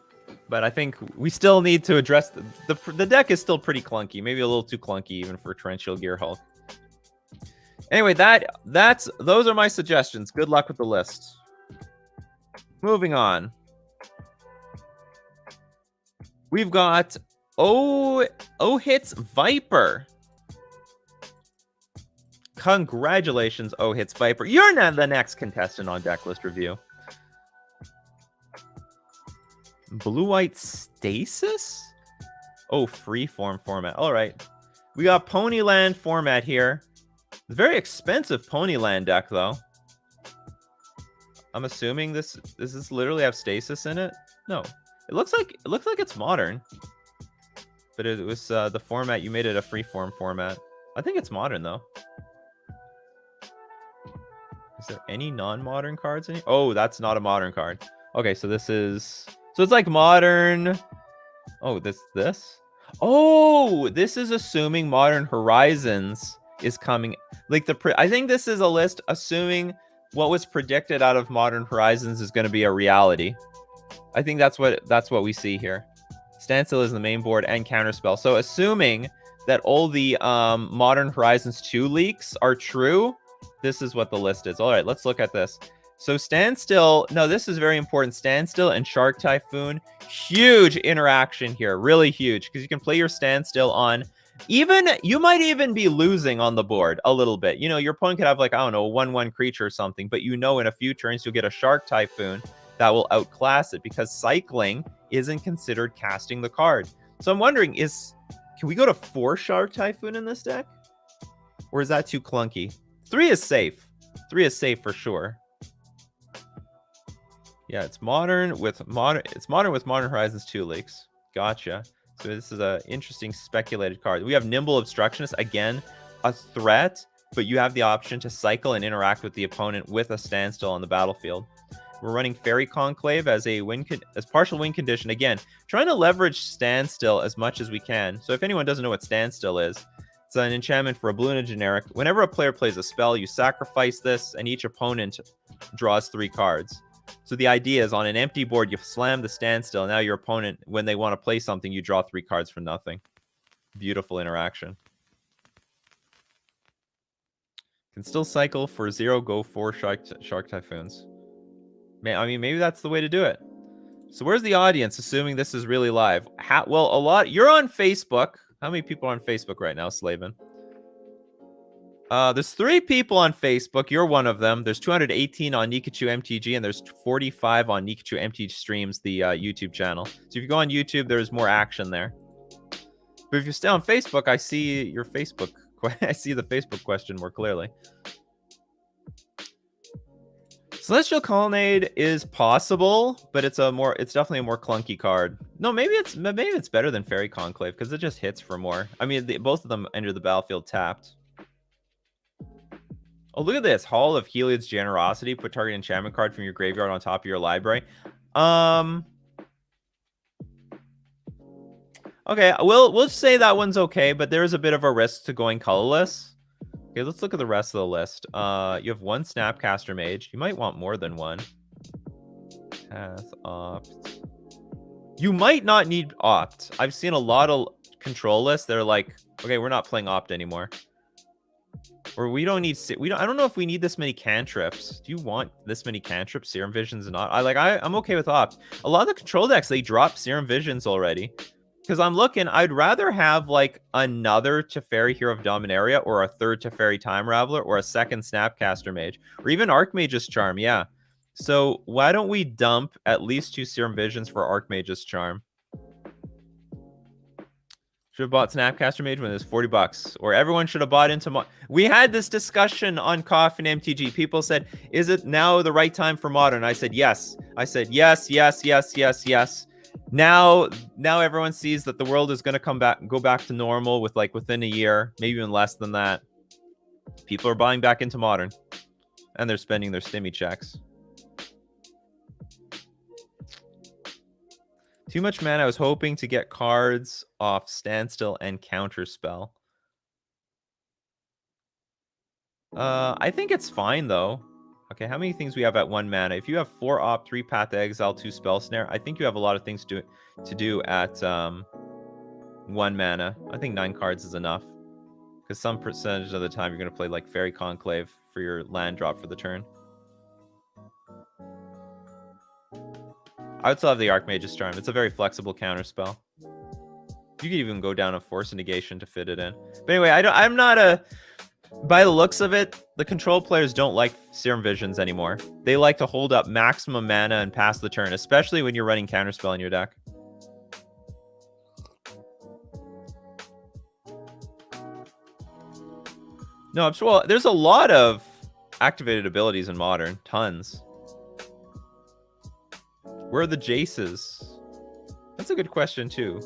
but I think we still need to address the deck is still pretty clunky, maybe a little too clunky even for Torrential Gear Hulk. Anyway, those are my suggestions. Good luck with the list. Moving on. We've got O-Hits Viper. Congratulations, O-Hits Viper. You're not the next contestant on Decklist Review. Blue-White Stasis? Oh, freeform format. All right. We got Ponyland format here. It's a very expensive Ponyland deck, though. I'm assuming does this literally have Stasis in it? No. It looks like it's modern. But it was the format, you made it a freeform format. I think it's modern, though. Is there any non-modern cards in here? Oh, that's not a modern card. Okay, so this is... So it's like modern... Oh, this? Oh, this is assuming Modern Horizons is coming. Like, I think this is a list assuming what was predicted out of Modern Horizons is going to be a reality. I think that's what we see here. Standstill is the main board and counterspell. So assuming that all the Modern Horizons 2 leaks are true, this is what the list is. All right, let's look at this. So Standstill, no, this is very important. Standstill and Shark Typhoon, huge interaction here, really huge, because you can play your Standstill on, you might even be losing on the board a little bit. You know, your opponent could have, like, I don't know, a 1/1 creature or something, but you know in a few turns you'll get a Shark Typhoon that will outclass it, because cycling isn't considered casting the card. So I'm wondering, can we go to 4 Shark Typhoon in this deck? Or is that too clunky? 3 is safe. 3 is safe for sure. Yeah, it's modern with Modern Horizons 2 leaks. Gotcha. So this is an interesting speculated card. We have Nimble Obstructionist, again, a threat, but you have the option to cycle and interact with the opponent with a standstill on the battlefield. We're running Fairy Conclave as partial win condition. Again, trying to leverage standstill as much as we can. So if anyone doesn't know what standstill is, it's an enchantment for a blue and a generic. Whenever a player plays a spell, you sacrifice this, and each opponent draws 3 cards. So the idea is on an empty board, you slam the standstill. Now your opponent, when they want to play something, you draw 3 cards for nothing. Beautiful interaction. Can still cycle for 0, go 4 Shark Typhoons. I mean, maybe that's the way to do it. So where's the audience, assuming this is really live? Well, a lot. You're on Facebook. How many people are on Facebook right now, Slavin? There's 3 people on Facebook. You're one of them. There's 218 on Nikachu MTG, and there's 45 on Nikachu MTG Streams, the YouTube channel. So if you go on YouTube, there's more action there. But if you stay on Facebook, I see your Facebook. I see the Facebook question more clearly. Celestial Colonnade is possible, but it's definitely a more clunky card. No, maybe it's better than Fairy Conclave because it just hits for more. I mean, both of them enter the battlefield tapped. Oh, look at this. Hall of Heliod's Generosity. Put target enchantment card from your graveyard on top of your library. Okay, we'll say that one's okay, but there is a bit of a risk to going colorless. Okay, let's look at the rest of the list. You have one Snapcaster Mage. You might want more than one. Path, Opt. You might not need Opt. I've seen a lot of control lists. They're like, okay, we're not playing Opt anymore. Or we don't need... I don't know if we need this many cantrips. Do you want this many cantrips? Serum Visions and not... I'm okay with Opt. A lot of the control decks, they drop Serum Visions already. Because I'm looking, I'd rather have like another Teferi Hero of Dominaria or a third Teferi Time Raveler or a second Snapcaster Mage. Or even Archmage's Charm, yeah. So why don't we dump at least 2 Serum Visions for Archmage's Charm? Should have bought Snapcaster Mage when it was $40. Or everyone should have bought into... We had this discussion on Coffee and MTG. People said, is it now the right time for Modern? I said, yes. I said, yes, yes, yes, yes, yes. Now everyone sees that the world is going to go back to normal with like within a year, maybe even less than that. People are buying back into Modern. And they're spending their stimmy checks. Too much mana. I was hoping to get cards off Standstill and Counterspell. I think it's fine, though. Okay, how many things we have at 1 mana? If you have 4 Opt, 3 Path to Exile, 2 Spell Snare, I think you have a lot of things to do at 1 mana. I think 9 cards is enough. Because some percentage of the time you're going to play like Fairy Conclave for your land drop for the turn. I would still have the Archmage's Charm. It's a very flexible counterspell. You could even go down a Force Negation to fit it in. But anyway, I'm not a... By the looks of it, the control players don't like Serum Visions anymore. They like to hold up maximum mana and pass the turn, especially when you're running counterspell in your deck. No, well, there's a lot of activated abilities in Modern. Tons. Where are the Jaces? That's a good question too.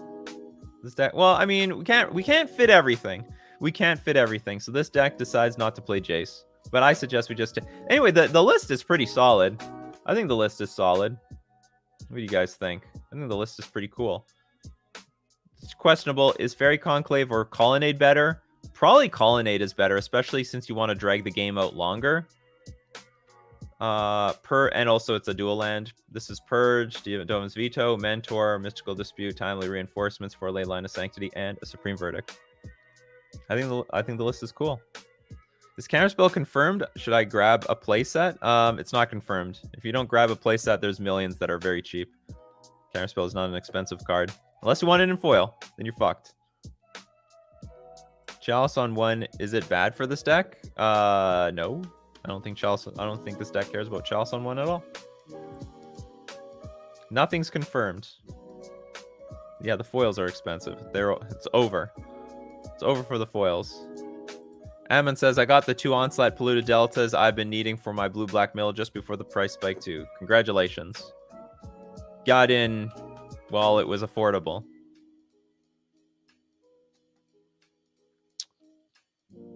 This deck, well, I mean, we can't fit everything. We can't fit everything, so this deck decides not to play Jace. But I suggest we just... Anyway, the list is pretty solid. I think the list is solid. What do you guys think? I think the list is pretty cool. It's questionable. Is Fairy Conclave or Colonnade better? Probably Colonnade is better, especially since you want to drag the game out longer. And also it's a dual land. This is Purge, Dovin's Veto, Mentor, Mystical Dispute, Timely Reinforcements, 4 Ley Line of Sanctity, and a Supreme Verdict. I think the list is cool. Is Counterspell confirmed? Should I grab a playset? It's not confirmed. If you don't grab a playset, there's millions that are very cheap. Counterspell is not an expensive card. Unless you want it in foil, then you're fucked. Chalice on 1, is it bad for this deck? No. I don't think this deck cares about Chalice on 1 at all. Nothing's confirmed. Yeah, the foils are expensive. It's over. It's over for the foils. Ammon says, I got the 2 Onslaught Polluted Deltas I've been needing for my blue-black mill just before the price spike too. Congratulations. Got in while it was affordable.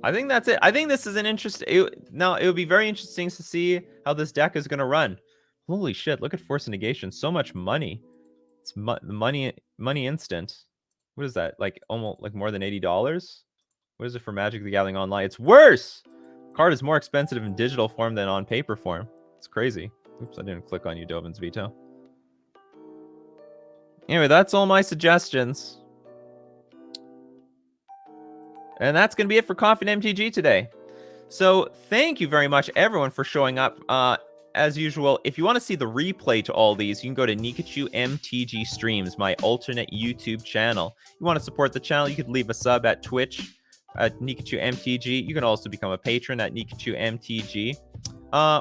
I think that's it. I think this is an interesting... Now, it would be very interesting to see how this deck is going to run. Holy shit, look at Force Negation. So much money. It's money instant. What is that? Like almost like more than $80? What is it for Magic the Gathering Online? It's worse! Card is more expensive in digital form than on paper form. It's crazy. Oops, I didn't click on you, Dovin's Veto. Anyway, that's all my suggestions. And that's going to be it for Coffee and MTG today. So thank you very much, everyone, for showing up. As usual, if you want to see the replay to all these, you can go to Nikachu MTG Streams, my alternate YouTube channel. You want to support the channel, you could leave a sub at Twitch at Nikachu MTG. You can also become a patron at Nikachu MTG.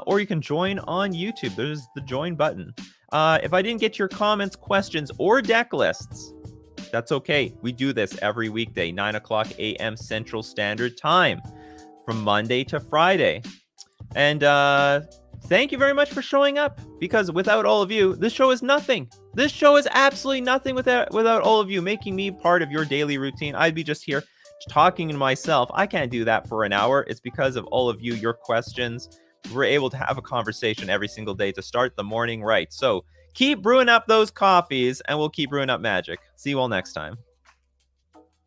Or you can join on YouTube. There's the join button. If I didn't get to your comments, questions, or deck lists, that's okay. We do this every weekday, 9:00 a.m. Central Standard Time, from Monday to Friday. And thank you very much for showing up, because without all of you, this show is nothing. This show is absolutely nothing without all of you making me part of your daily routine. I'd be just here talking to myself. I can't do that for an hour. It's because of all of you, your questions. We're able to have a conversation every single day to start the morning right. So keep brewing up those coffees, and we'll keep brewing up magic. See you all next time.